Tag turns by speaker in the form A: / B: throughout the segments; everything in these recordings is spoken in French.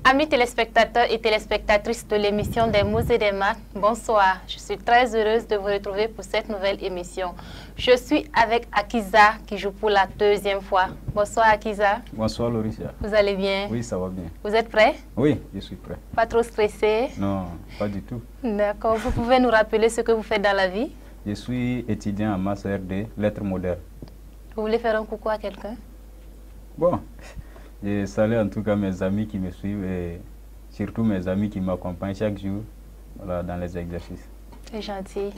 A: Amis téléspectateurs et téléspectatrices de l'émission des mots et des maths, bonsoir. Je suis très heureuse de vous retrouver pour cette nouvelle émission. Je suis avec Akiza qui joue pour la deuxième fois. Bonsoir Akiza.
B: Bonsoir Lauricia.
A: Vous allez bien?
B: Oui, ça va bien.
A: Vous êtes prêt?
B: Oui, je suis prêt.
A: Pas trop stressé?
B: Non, pas du tout.
A: D'accord. Vous pouvez nous rappeler ce que vous faites dans la vie?
B: Je suis étudiant en master de lettres modernes.
A: Vous voulez faire un coucou à quelqu'un?
B: Bon, je salue en tout cas mes amis qui me suivent et surtout mes amis qui m'accompagnent chaque jour dans les exercices.
A: C'est gentil.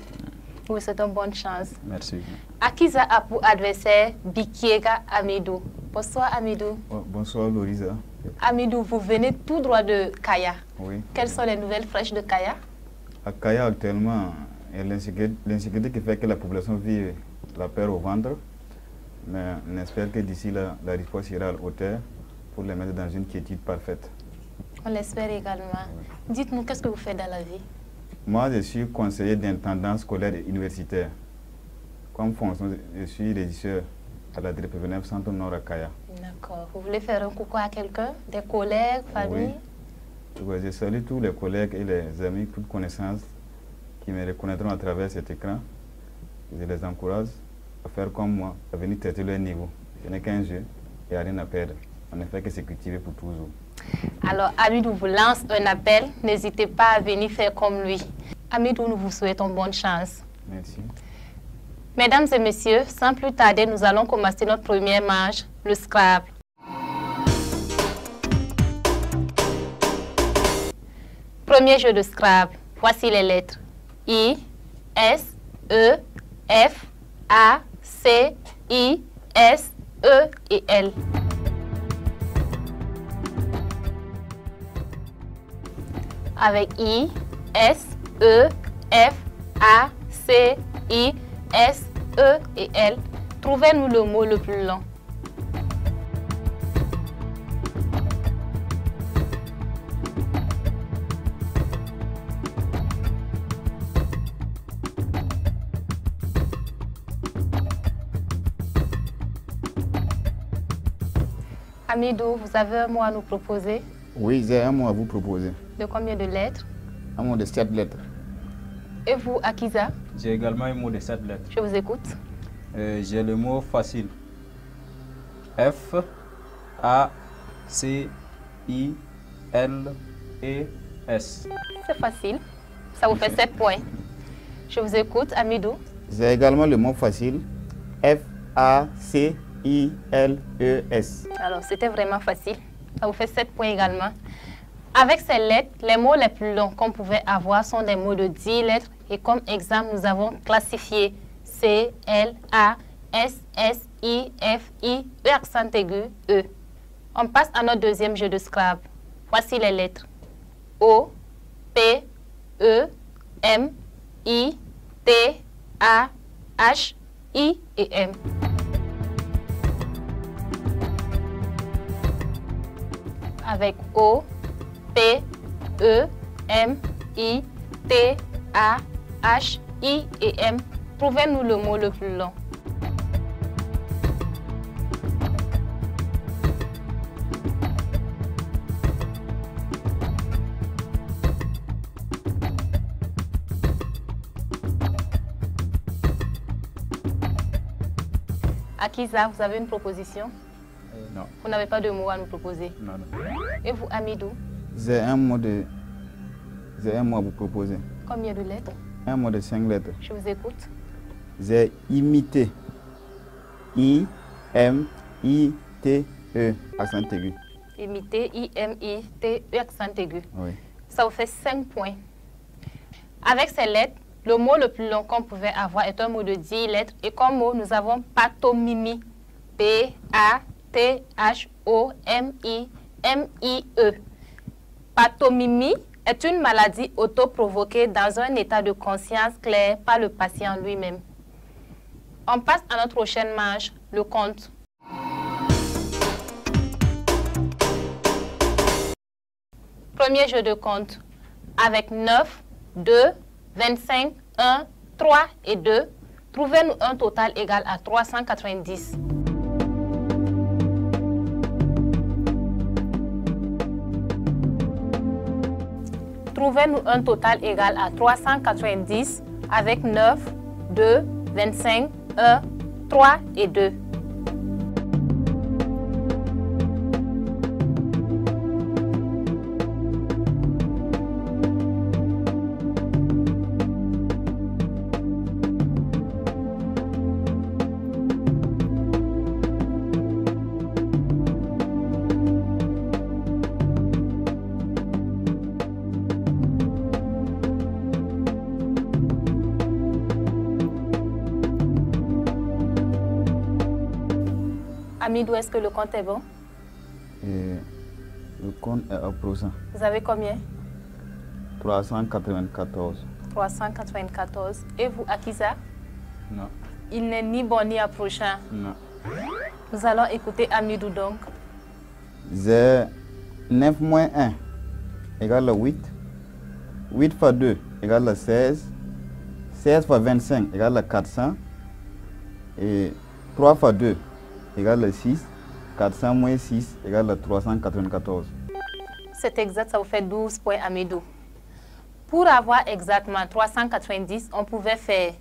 A: Vous souhaitez une bonne chance.
B: Merci.
A: Akiza a pour adversaire Bikiega Amidou. Bonsoir Amidou.
C: Oh, bonsoir Lauriza.
A: Amidou, vous venez tout droit de Kaya.
C: Oui.
A: Quelles sont les nouvelles fraîches de Kaya?
C: À Kaya actuellement, il y a l'insécurité qui fait que la population vit la peur au ventre. Mais on espère que d'ici là, la réponse ira à la hauteur pour les mettre dans une quiétude parfaite.
A: On l'espère également. Oui. Dites-nous, qu'est-ce que vous faites dans la vie?
C: Moi, je suis conseiller d'intendance scolaire et universitaire. Comme fonction, je suis régisseur à la DRPV9 Centre Nord à Kaya.
A: D'accord. Vous voulez faire un coucou à quelqu'un? Des collègues, famille?
C: Oui. Je salue tous les collègues et les amis, toutes connaissances qui me reconnaîtront à travers cet écran. Je les encourage à faire comme moi, à venir traiter leur niveau. Ce n'est qu'un jeu, il n'y a rien à perdre. On ne fait que se cultiver pour toujours.
A: Alors, Amidou vous lance un appel. N'hésitez pas à venir faire comme lui. Amidou, nous vous souhaitons bonne chance.
C: Merci.
A: Mesdames et messieurs, sans plus tarder, nous allons commencer notre première manche, le Scrabble. Premier jeu de Scrabble. Voici les lettres. I, S, E, F, A, C, I, S, E et L. Avec I, S, E, F, A, C, I, S, E et L, trouvez-nous le mot le plus long. Amidou, vous avez un mot à nous proposer?
C: Oui, j'ai un mot à vous proposer.
A: De combien de lettres?
C: Un mot de 7 lettres.
A: Et vous, Akiza?
B: J'ai également un mot de 7 lettres.
A: Je vous écoute.
B: J'ai le mot facile. F, A, C, I, L, E, S.
A: C'est facile. Ça vous fait 7 points. Je vous écoute, Amidou.
C: J'ai également le mot facile. F, A, C, I, L, E, S.
A: Alors, c'était vraiment facile. Ça vous fait 7 points également. Avec ces lettres, les mots les plus longs qu'on pouvait avoir sont des mots de 10 lettres. Et comme exemple, nous avons classifié C, L, A, S, S, I, F, I, E accent aigu, E. On passe à notre deuxième jeu de Scrabble. Voici les lettres. O, P, E, M, I, T, A, H, I et M. Avec O, P, E, M, I, T, A, H, I et M. Trouvez-nous le mot le plus long. Akiza, vous avez une proposition?
B: Non.
A: Vous n'avez pas de mot à nous proposer?
B: Non, non.
A: Et vous, Amidou?
C: J'ai un mot à vous proposer.
A: Combien de lettres?
C: Un mot de 5 lettres.
A: Je vous écoute.
C: J'ai imité. I, M, I, T, E, accent aigu.
A: Imité, I, M, I, T, E, accent aigu.
C: Oui.
A: Ça vous fait 5 points. Avec ces lettres, le mot le plus long qu'on pouvait avoir est un mot de 10 lettres. Et comme mot, nous avons patomimi. P, A, T, H, O, M, I, M, I, E. Patomimi est une maladie autoprovoquée dans un état de conscience clair par le patient lui-même. On passe à notre prochaine manche, le compte. Premier jeu de compte. Avec 9, 2, 25, 1, 3 et 2, trouvez-nous un total égal à 390. Trouvez-nous un total égal à 390 avec 9, 2, 25, 1, 3 et 2. Amidou, est-ce que le compte est bon?
C: Et le compte est approchant.
A: Vous avez combien?
C: 394.
A: 394. Et vous, Akiza?
B: Non.
A: Il n'est ni bon ni approchant.
B: Non.
A: Nous allons écouter Amidou donc.
C: J'ai 9 moins 1 égale à 8. 8 fois 2 égale à 16. 16 fois 25 égale à 400. Et 3 fois 2 égale à 6. 400 moins 6 égale à 394.
A: C'est exact, ça vous fait 12 points, Amidou. Pour avoir exactement 390, on pouvait faire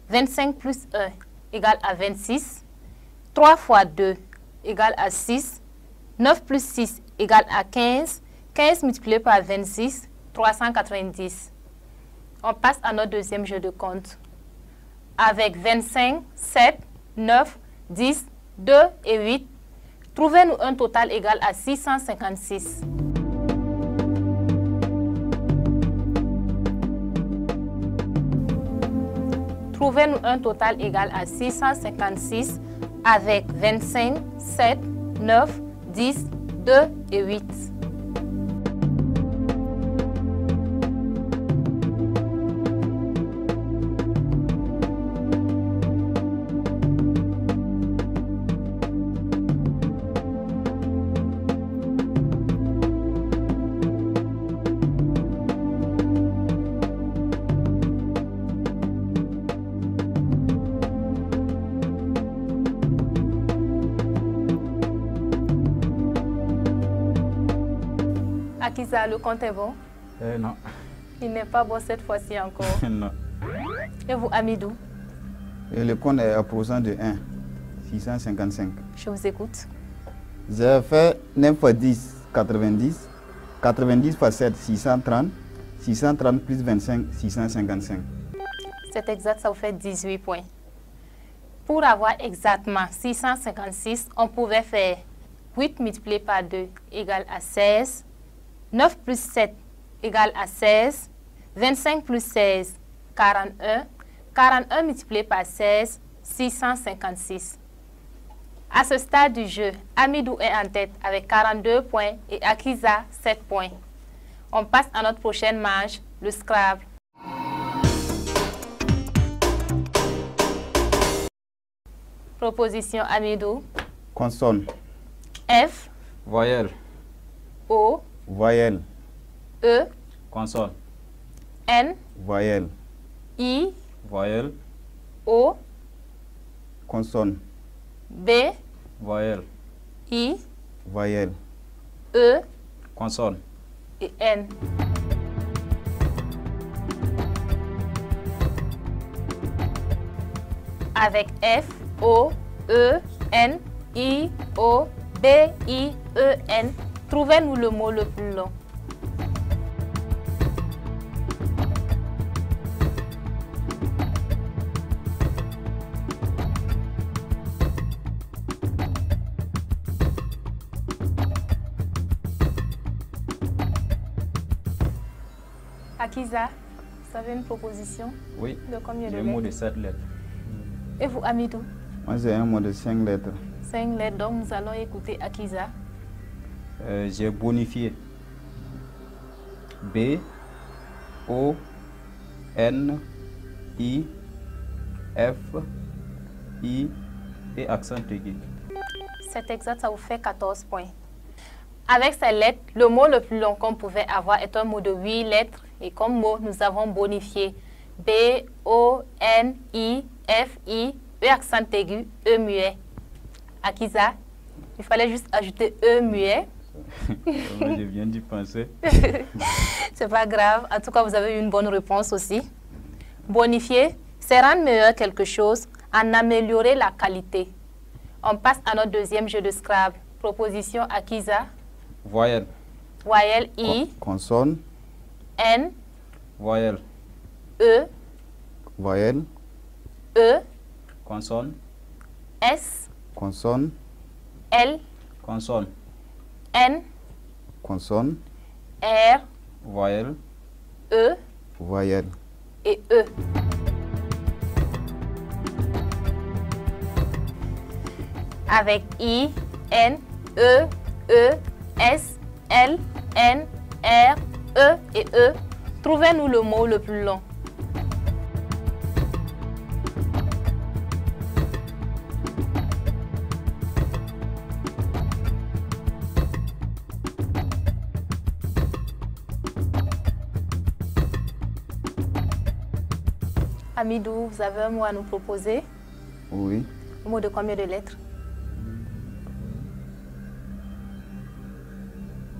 A: 25 plus 1 égale à 26. 3 fois 2 égale à 6. 9 plus 6 égale à 15. 15 multiplié par 26, 390. On passe à notre deuxième jeu de compte. Avec 25, 7, 9, 10, 2 et 8, trouvez-nous un total égal à 656. Trouvez-nous un total égal à 656 avec 25, 7, 9, 10, 2 et 8. Akiza, le compte est bon?
B: Non.
A: Il n'est pas bon cette fois-ci encore.
B: Non.
A: Et vous, Amidou?
C: Et le compte est approchant de 1. 655.
A: Je vous écoute.
C: J'ai fait 9 fois 10, 90. 90 fois 7, 630. 630 plus 25, 655.
A: C'est exact, ça vous fait 18 points. Pour avoir exactement 656, on pouvait faire 8 multiplié par 2 égale à 16. 9 plus 7 égale à 16. 25 plus 16, 41. 41 multiplié par 16, 656. À ce stade du jeu, Amidou est en tête avec 42 points et Akiza 7 points. On passe à notre prochaine manche, le Scrabble. Proposition Amidou.
C: Consonne.
A: F,
B: Voyelle.
A: O,
C: Voyelle.
A: E,
B: Consonne.
A: N,
C: Voyelle.
A: I,
B: Voyelle.
A: O,
C: Consonne.
A: B,
B: Voyelle.
A: I,
C: Voyelle.
A: E
B: Consonne.
A: et N. Avec F, O, E, N, I, O, B, I, E, N, trouvez-nous le mot le plus long. Akiza, vous avez une proposition?
B: Oui.
A: De combien de
B: J'ai un mot
A: lettres?
B: de 7 lettres.
A: Et vous, Amidou?
C: Moi, j'ai un mot de 5 lettres.
A: 5 lettres, donc nous allons écouter Akiza.
B: J'ai bonifié. B, O, N, I, F, I et accent aigu.
A: C'est exact, ça vous fait 14 points. Avec ces lettres, le mot le plus long qu'on pouvait avoir est un mot de 8 lettres. Et comme mot, nous avons bonifié B, O, N, I, F, I, E accent aigu, E muet. Akiza, il fallait juste ajouter E muet
B: Moi, je viens d'y penser.
A: C'est pas grave. En tout cas, vous avez eu une bonne réponse aussi. Bonifier, c'est rendre meilleur quelque chose, en améliorer la qualité. On passe à notre deuxième jeu de Scrabble. Proposition Akiza.
B: Voyelle.
A: Voyelle I.
C: Consonne.
A: N.
B: Voyelle.
A: E.
C: Voyelle.
A: E.
B: Consonne.
A: S.
C: Consonne.
A: L.
B: Consonne.
A: N.
C: Consonne.
A: R.
B: Voyelle.
A: E.
C: Voyelle.
A: Et E. Avec I, N, E, E, S, L, N, R, E et E, trouvez-nous le mot le plus long. Amidou, vous avez un mot à nous proposer?
C: Oui.
A: Un mot de combien de lettres?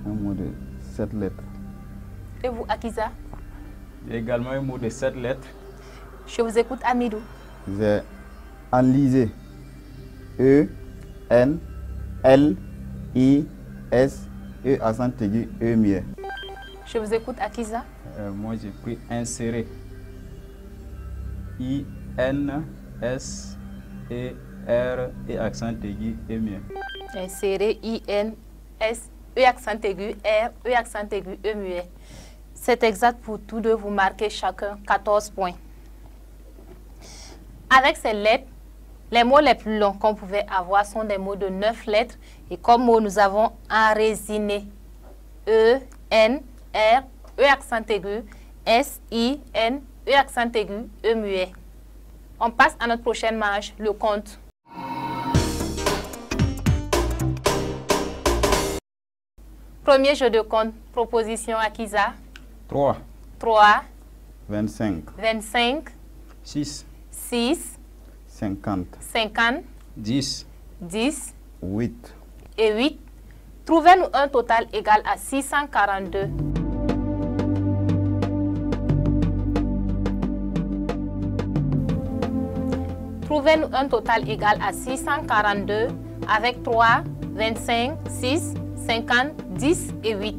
C: Un mot de 7 lettres.
A: Et vous, Akiza?
B: Il y a également un mot de 7 lettres.
A: Je vous écoute, Amidou.
C: J'ai enlisé. E, N, L, I, S, E, accent aigu, E, muet.
A: Je vous écoute, Akiza.
B: Moi, j'ai pris insérer. I, N, S, E, R et accent aigu et mieux.
A: Insérer I, N, S, E accent aigu, R, E accent aigu, E muet. C'est exact pour tous deux, vous marquez chacun 14 points. Avec ces lettres, les mots les plus longs qu'on pouvait avoir sont des mots de 9 lettres. Et comme mot, nous avons enraisiné. E, N, R, E accent aigu, S, I, N, E accent aigu, E muet. On passe à notre prochaine marche, le compte. Premier jeu de compte, proposition Akiza.
B: 3,
A: 3,
C: 25,
A: 25,
B: 6,
A: 6,
C: 50,
A: 50,
B: 10,
A: 10
C: 8,
A: et 8. Trouvez-nous un total égal à 642. Trouvez-nous un total égal à 642 avec 3, 25, 6, 50, 10 et 8.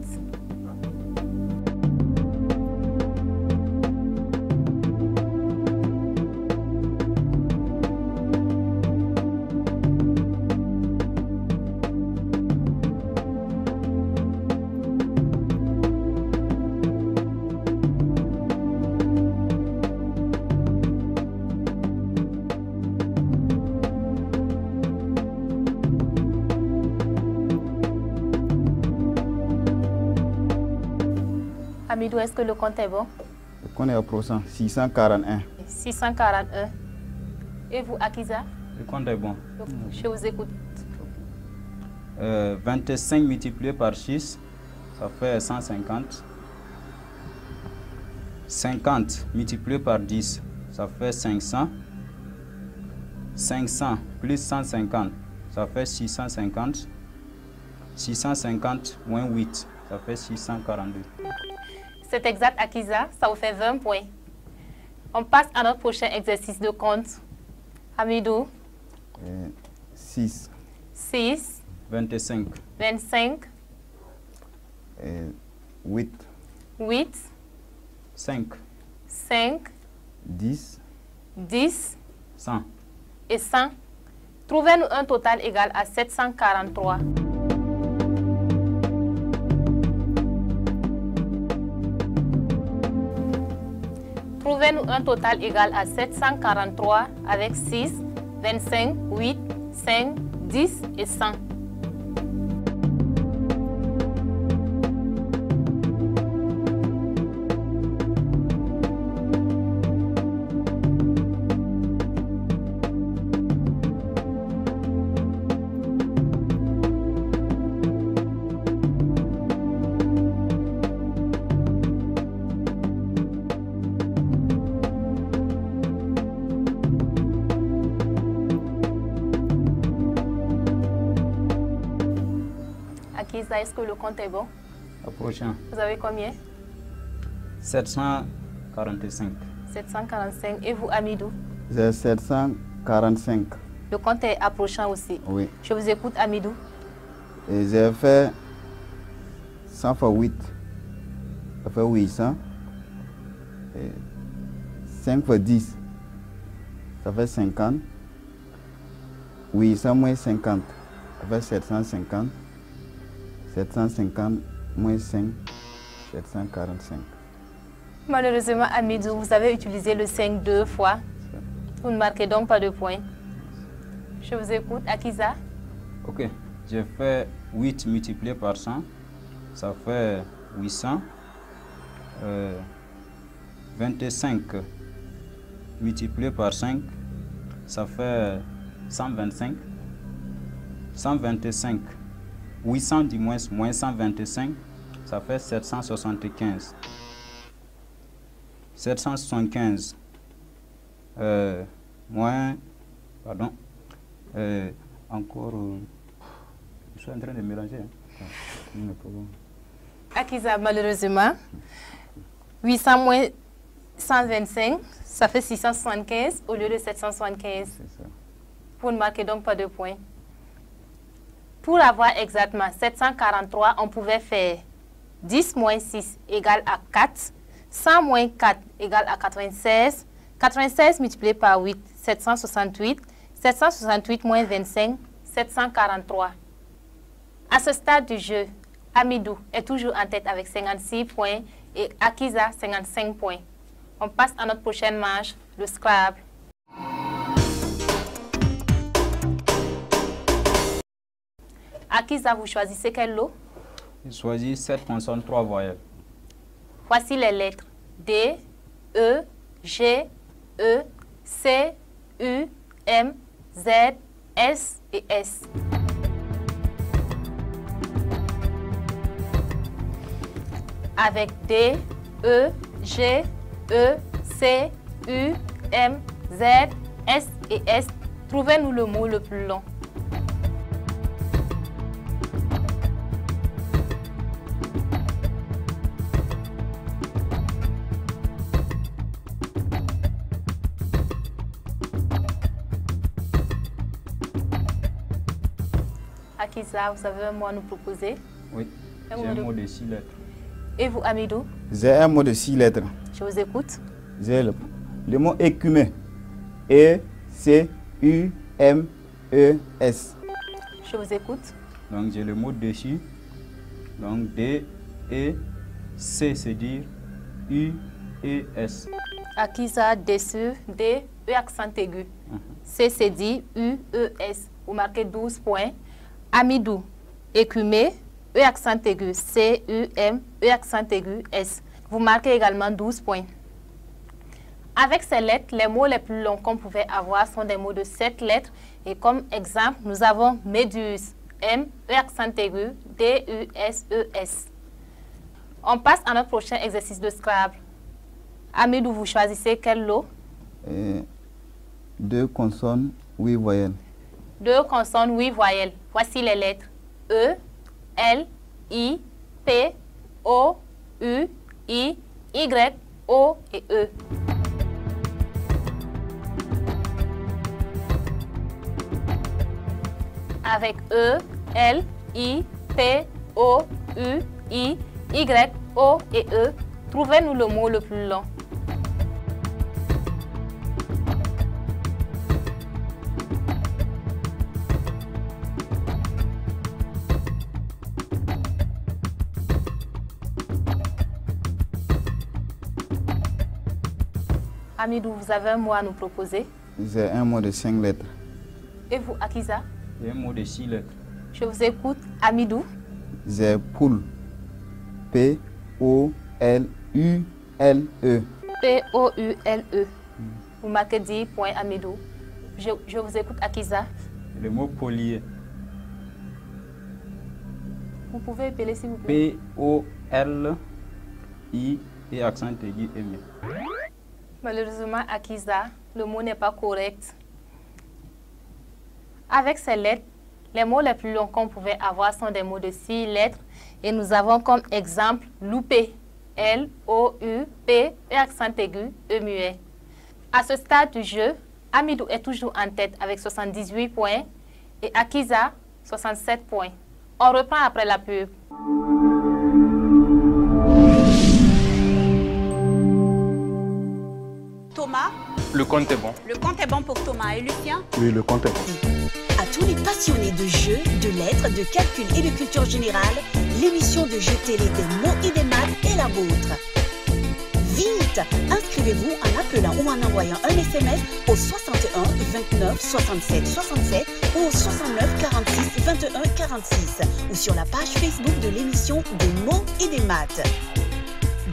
A: Amidou, est-ce que le compte est bon?
C: Le compte est à procent, 641.
A: 641. Et vous, Akiza?
B: le compte est bon.
A: Je vous écoute.
B: 25 multiplié par 6, ça fait 150. 50 multiplié par 10, ça fait 500. 500 plus 150, ça fait 650. 650 moins 8, ça fait 642.
A: C'est exact, Akiza. Ça vous fait 20 points. On passe à notre prochain exercice de compte. Amidou?
C: 6,
A: 6,
B: 25,
A: 25,
C: 8,
A: 8,
B: 5,
A: 5,
C: 10,
A: 10
B: 100.
A: et 100. Trouvez-nous un total égal à 743. Trouvez-nous un total égal à 743 avec 6, 25, 8, 5, 10 et 100. est-ce que le compte est bon?
B: Approchant.
A: Vous avez combien?
B: 745.
A: 745. Et vous, Amidou?
C: J'ai 745.
A: Le compte est approchant aussi.
C: Oui.
A: Je vous écoute, Amidou.
C: Et j'ai fait 100 fois 8. Ça fait 800. Et 5 fois 10. Ça fait 50. 800 moins 50. Ça fait 750. 750 moins 5. 745.
A: Malheureusement, Amidou, vous avez utilisé le 5 deux fois. Vous ne marquez donc pas de points. Je vous écoute, Akiza.
B: Ok. J'ai fait 8 multiplié par 100. Ça fait 800. 25 multiplié par 5. Ça fait 125. 125. 800 du moins 125. Ça fait 775. 775 moins, pardon, encore, je suis en train de mélanger.
A: Akiza, malheureusement, 800 moins 125, ça fait 675 au lieu de 775.
B: C'est ça.
A: Vous ne marquez donc pas de points. Pour avoir exactement 743, on pouvait faire 10 moins 6 égale à 4. 100 moins 4 égale à 96. 96 multiplié par 8, 768. 768 moins 25, 743. À ce stade du jeu, Amidou est toujours en tête avec 56 points et Akiza 55 points. On passe à notre prochaine manche, le Scrabble. Akiza, vous choisissez quel lot?
B: Je choisis 7 consonnes, 3 voyelles.
A: Voici les lettres D, E, G, E, C, U, M, Z, S et S. Avec D, E, G, E, C, U, M, Z, S et S, trouvez-nous le mot le plus long. Akiza, vous avez un mot à nous proposer?
B: Oui, j'ai un mot de 6 lettres.
A: Et vous, Amidou?
C: J'ai un mot de 6 lettres.
A: Je vous écoute.
C: J'ai le mot écumé. E-C-U-M-E-S.
A: Je vous écoute.
B: Donc j'ai le mot dessus. Donc D, E, C c'est dire U, E, S.
A: Akiza, dessus, D, E accent aigu. C c'est dit U, E, S. Vous marquez 12 points. Amidou, écumé, E accent aigu, C, U, M, E accent aigu, S. Vous marquez également 12 points. Avec ces lettres, les mots les plus longs qu'on pouvait avoir sont des mots de 7 lettres. Et comme exemple, nous avons méduse, M, E accent aigu, D, U, S, E, S. On passe à notre prochain exercice de Scrabble. Amidou, vous choisissez quel lot?
C: 2 consonnes, 8 voyelles.
A: 2 consonnes, 8 voyelles. Voici les lettres E, L, I, P, O, U, I, Y, O et E. Avec E, L, I, P, O, U, I, Y, O et E, trouvez-nous le mot le plus long. Amidou, vous avez un mot à nous proposer?
C: J'ai un mot de 5 lettres.
A: Et vous, Akiza?
B: J'ai un mot de 6 lettres.
A: Je vous écoute. Amidou?
C: J'ai poule. P-O-L-U-L-E.
A: P-O-U-L-E. Vous marquez 10 points, Amidou. Je vous écoute, Akiza.
B: Le mot polier.
A: Vous pouvez épeler, s'il vous plaît.
B: P-O-L-I et accent aigu M.
A: Malheureusement, Akiza, le mot n'est pas correct. Avec ces lettres, Les mots les plus longs qu'on pouvait avoir sont des mots de 6 lettres et nous avons comme exemple louper. L-O-U-P, E accent aigu, E muet. À ce stade du jeu, Amidou est toujours en tête avec 78 points et Akiza 67 points. On reprend après la pub.
D: Thomas,
E: Le compte est bon.
D: le compte est bon pour Thomas et Lucien.
E: Oui, le compte est bon.
F: À tous les passionnés de jeux, de lettres, de calcul et de culture générale, l'émission de jeux télé des mots et des maths est la vôtre. Vite, inscrivez-vous en appelant ou en envoyant un SMS au 61 29 67 67 ou au 69 46 21 46 ou sur la page Facebook de l'émission des mots et des maths.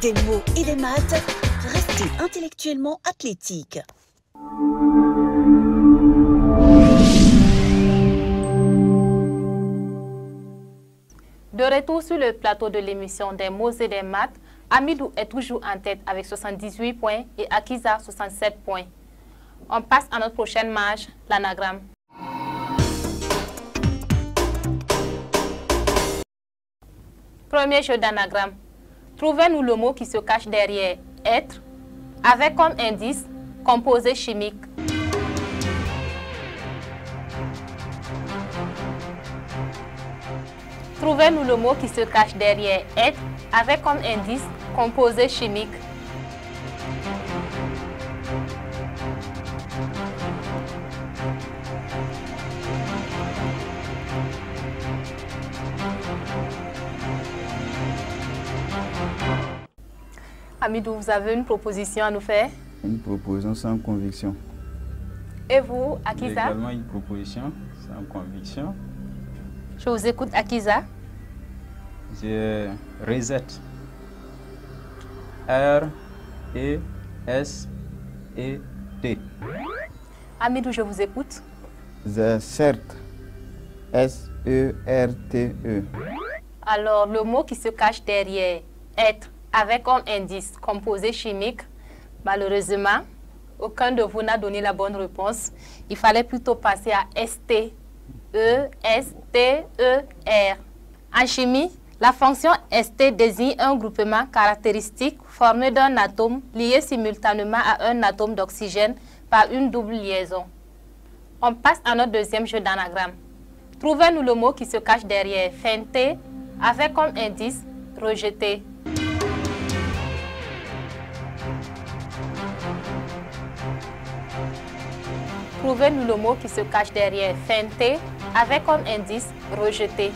F: Des mots et des maths, restez intellectuellement athlétique.
A: De retour sur le plateau de l'émission des mots et des maths, Amidou est toujours en tête avec 78 points et Akiza 67 points. On passe à notre prochaine marche, l'anagramme. Premier jeu d'anagramme. Trouvez-nous le mot qui se cache derrière être avec comme indice composé chimique. Trouvez-nous le mot qui se cache derrière être avec comme indice composé chimique. Amidou, vous avez une proposition à nous faire?
C: Une proposition sans conviction.
A: Et vous,
B: J'ai
A: Akiza?
B: également une proposition sans conviction.
A: Je vous écoute, Akiza.
B: J'ai reset. R-E-S-E-T.
A: Amidou, je vous écoute.
C: Certes. S-E-R-T-E.
A: Alors, le mot qui se cache derrière être avec comme indice composé chimique, malheureusement, aucun de vous n'a donné la bonne réponse. Il fallait plutôt passer à S-T. E-S-T-E-R. En chimie, la fonction ST désigne un groupement caractéristique formé d'un atome lié simultanément à un atome d'oxygène par une double liaison. On passe à notre deuxième jeu d'anagramme. Trouvez-nous le mot qui se cache derrière feinter avec comme indice rejeter. Trouvez-nous le mot qui se cache derrière feinter avec comme indice rejeter.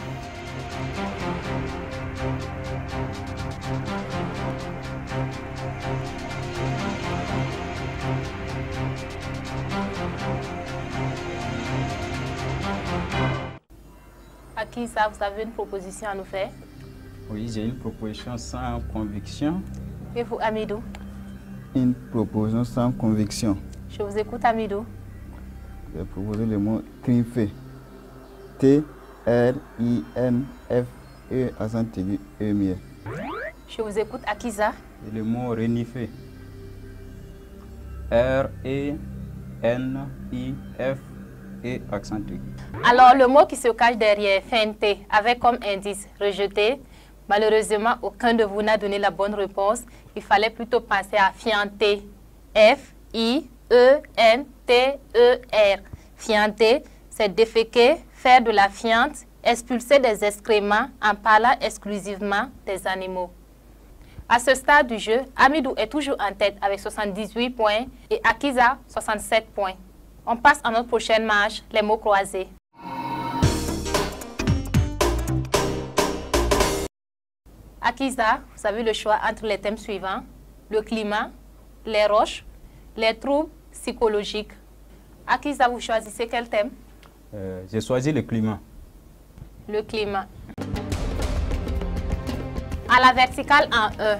A: Akiza, vous avez une proposition à nous faire?
B: Oui, j'ai une proposition sans conviction.
A: Et vous, Amidou?
C: Une proposition sans conviction.
A: Je vous écoute, Amidou.
C: J'ai proposé le mot trinfé. T-R-I-N-F-E accent aigu E muet.
A: Je vous écoute, Akiza.
B: Et le mot renifé. R-E-N-I-F-E accent aigu.
A: Alors, le mot qui se cache derrière feinter avec comme indice rejeter, malheureusement, aucun de vous n'a donné la bonne réponse. Il fallait plutôt penser à fianter. F-I-E-N-T-E-R. Fianter, c'est déféquer, faire de la fiente, expulser des excréments en parlant exclusivement des animaux. À ce stade du jeu, Amidou est toujours en tête avec 78 points et Akiza 67 points. On passe à notre prochaine marche, les mots croisés. Akiza, vous avez le choix entre les thèmes suivants: le climat, les roches, les troubles psychologiques. Akiza, vous choisissez quel thème?
B: J'ai choisi le climat.
A: Le climat. À la verticale en 1,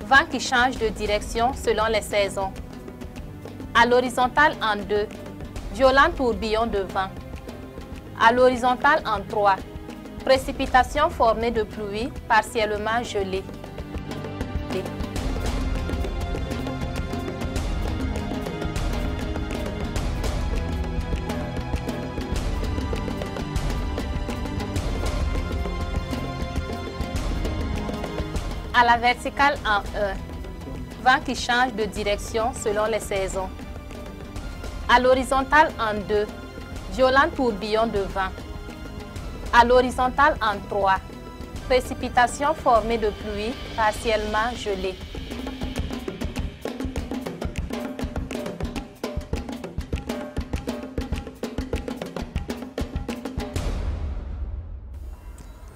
A: vent qui change de direction selon les saisons. À l'horizontale en 2, violent tourbillon de vent. À l'horizontale en 3, précipitations formées de pluie partiellement gelée. À la verticale en 1, vent qui change de direction selon les saisons. À l'horizontale en 2, violent tourbillon de vent. À l'horizontale en 3, précipitations formées de pluie partiellement gelées.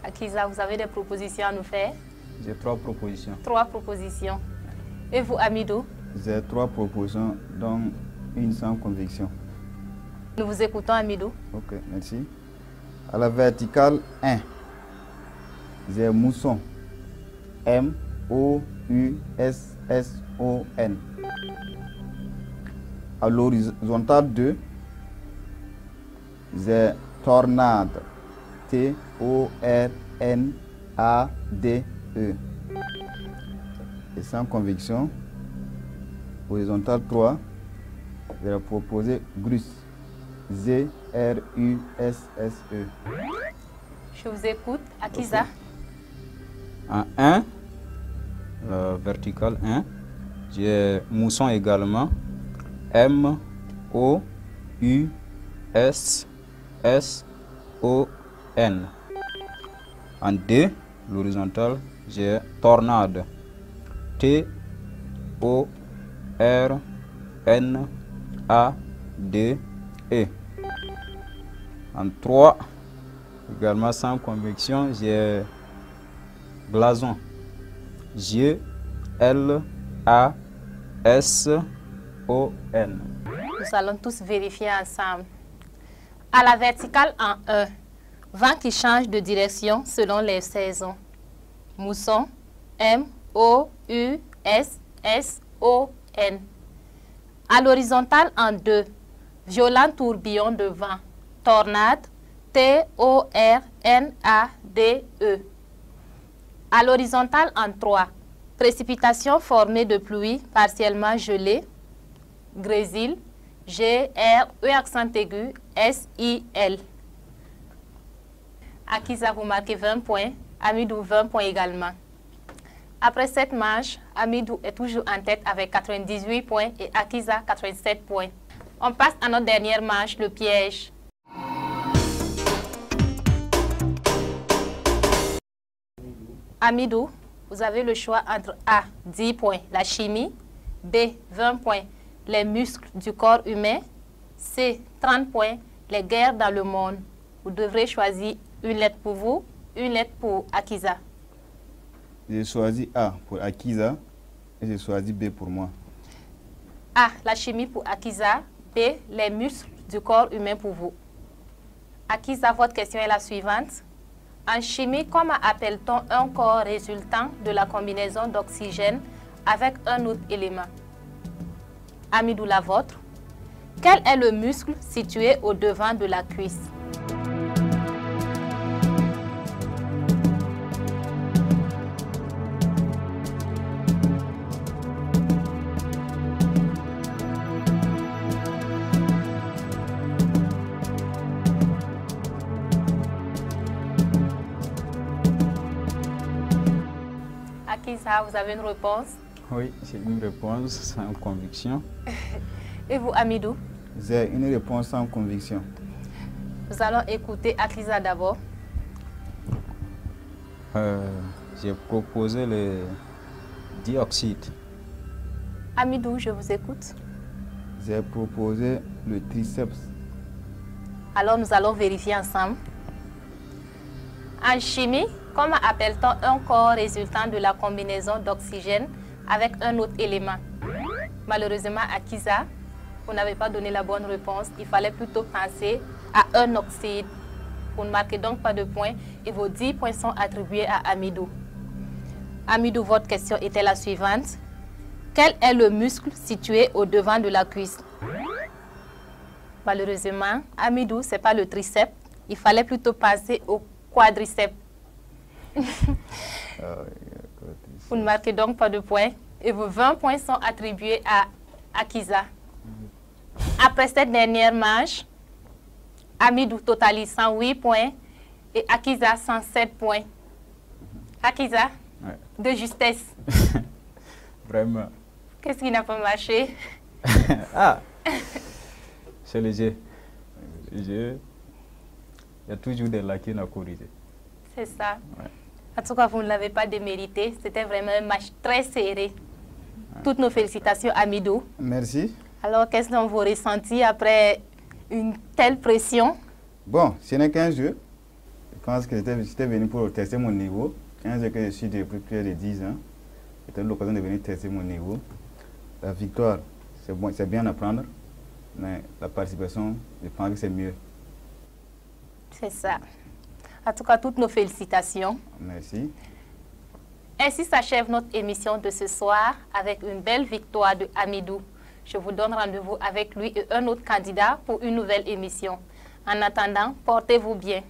A: Akiza, vous avez des propositions à nous faire?
B: J'ai 3 propositions.
A: 3 propositions. Et vous, Amidou?
C: J'ai 3 propositions, dont une sans conviction.
A: Nous vous écoutons, Amidou.
C: Ok, merci. À la verticale 1, j'ai mousson. M-O-U-S-S-O-N. À l'horizontale 2, j'ai tornade. T-O-R-N-A-D-E. Et sans conviction, horizontale 3, je vais proposer grus. Z-R-U-S-S-E.
A: Je vous écoute. Akiza.
B: En 1, vertical 1, j'ai mousson également. M-O-U-S-S-O-N. En 2, l'horizontale, j'ai tornade. T-O-R-N-A-D-E. En 3, également sans conviction, j'ai blason. G-L-A-S-O-N.
A: Nous allons tous vérifier ensemble. À la verticale en 1, vent qui change de direction selon les saisons. Mousson, M-O-U-S-S-O-N. À l'horizontale en 2, violent tourbillon de vent. Tornade, T-O-R-N-A-D-E. À l'horizontale en 3, précipitations formées de pluie partiellement gelées. Grésil, G-R-E accent aigu, S-I-L. Akiza, vous marquez 20 points, Amidou 20 points également. Après cette manche, Amidou est toujours en tête avec 98 points et Akiza 87 points. On passe à notre dernière manche, le piège. Amidou, vous avez le choix entre A, 10 points, la chimie, B, 20 points, les muscles du corps humain, C, 30 points, les guerres dans le monde. Vous devrez choisir une lettre pour vous, une lettre pour Akiza.
C: J'ai choisi A pour Akiza et j'ai choisi B pour moi.
A: A, la chimie pour Akiza, B, les muscles du corps humain pour vous. Akiza, votre question est la suivante. En chimie, comment appelle-t-on un corps résultant de la combinaison d'oxygène avec un autre élément? Amidou, la vôtre. Quel est le muscle situé au devant de la cuisse? Akiza, vous avez une réponse?
B: Oui, j'ai une réponse sans conviction.
A: Et vous, Amidou?
C: J'ai une réponse sans conviction.
A: Nous allons écouter Akiza d'abord.
B: J'ai proposé le dioxyde.
A: Amidou, je vous écoute.
C: J'ai proposé le triceps.
A: Alors, nous allons vérifier ensemble. En chimie, comment appelle-t-on un corps résultant de la combinaison d'oxygène avec un autre élément? Malheureusement, Akiza, vous n'avez pas donné la bonne réponse. Il fallait plutôt penser à un oxyde. Vous ne marquez donc pas de points et vos 10 points sont attribués à Amidou. Amidou, votre question était la suivante. Quel est le muscle situé au devant de la cuisse? Malheureusement, Amidou, ce n'est pas le triceps. Il fallait plutôt penser au quadriceps. Vous ne marquez donc pas de points et vos 20 points sont attribués à Akiza. Après cette dernière manche, Amidou totalise 108 points et Akiza 107 points. Akiza, de justesse.
B: Vraiment.
A: Qu'est-ce qui n'a pas marché?
B: Ah, c'est le jeu. Le jeu, il y a toujours des lacunes à corriger.
A: C'est ça.
B: Ouais.
A: En tout cas, vous ne l'avez pas démérité. C'était vraiment un match très serré. Toutes nos félicitations à Midou.
C: Merci.
A: Alors, quels sont vos ressentis après une telle pression?
C: Bon, ce n'est qu'un jeu. Je pense que j'étais venu pour tester mon niveau. Un jeu que je suis depuis plus de 10 ans. C'était l'occasion de venir tester mon niveau. La victoire, c'est bon, c'est bien à prendre. Mais la participation, je pense que c'est mieux.
A: C'est ça. En tout cas, toutes nos félicitations.
C: Merci.
A: Ainsi s'achève notre émission de ce soir avec une belle victoire de Hamidou. Je vous donne rendez-vous avec lui et un autre candidat pour une nouvelle émission. En attendant, portez-vous bien.